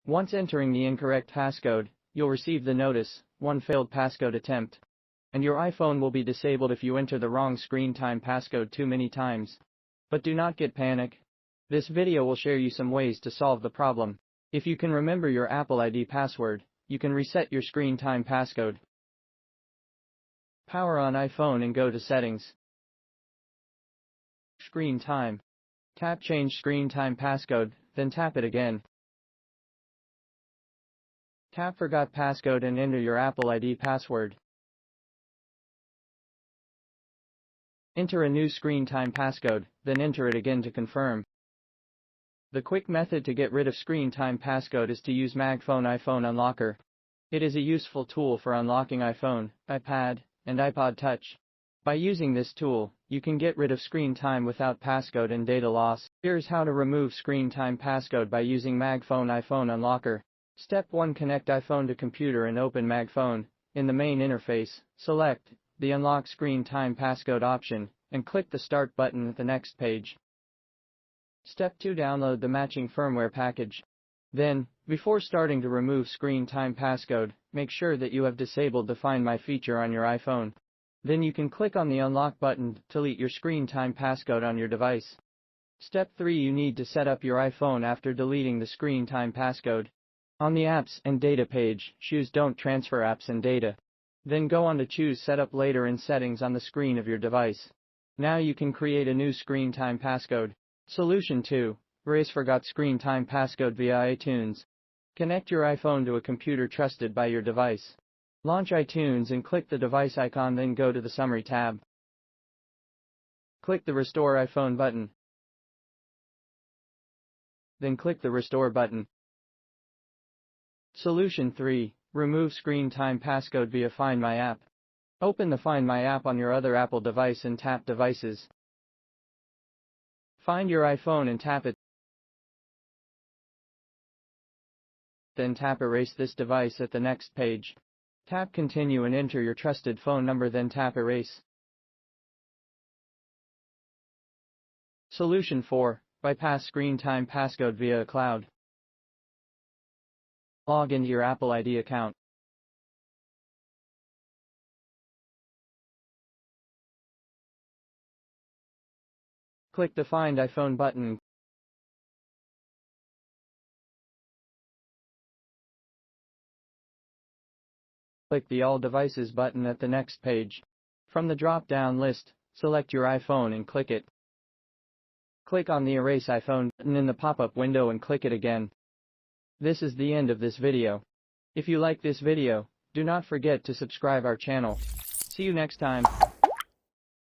Once entering the incorrect passcode, you'll receive the notice, "One failed passcode attempt." And your iPhone will be disabled if you enter the wrong screen time passcode too many times. But do not get panic. This video will share you some ways to solve the problem. If you can remember your Apple ID password, you can reset your screen time passcode. Power on iPhone and go to Settings. Screen time. Tap Change Screen Time Passcode, then tap it again. Tap Forgot Passcode and enter your Apple ID password. Enter a new screen time passcode, then enter it again to confirm. The quick method to get rid of screen time passcode is to use MagFone iPhone Unlocker. It is a useful tool for unlocking iPhone, iPad, and iPod Touch. By using this tool, you can get rid of screen time without passcode and data loss. Here's how to remove screen time passcode by using MagFone iPhone Unlocker. Step 1. Connect iPhone to computer and open MagFone. In the main interface, select the Unlock Screen Time Passcode option, and click the Start button at the next page. Step 2. Download the matching firmware package. Then, before starting to remove screen time passcode, make sure that you have disabled the Find My feature on your iPhone. Then you can click on the Unlock button to delete your screen time passcode on your device. Step 3. You need to set up your iPhone after deleting the screen time passcode. On the Apps and Data page, choose Don't Transfer Apps and Data. Then go on to choose Setup Later in Settings on the screen of your device. Now you can create a new screen time passcode. Solution 2. Erase Forgot Screen Time Passcode via iTunes. Connect your iPhone to a computer trusted by your device. Launch iTunes and click the device icon, then go to the Summary tab. Click the Restore iPhone button. Then click the Restore button. Solution 3. Remove screen time passcode via Find My app. Open the Find My app on your other Apple device and tap Devices. Find your iPhone and tap it. Then tap Erase this device at the next page. Tap Continue and enter your trusted phone number, then tap Erase. Solution 4. Bypass screen time passcode via iCloud. Log into your Apple ID account. Click the Find iPhone button. Click the All Devices button at the next page. From the drop-down list, select your iPhone and click it. Click on the Erase iPhone button in the pop-up window and click it again. This is the end of this video. If you like this video, do not forget to subscribe our channel. See you next time.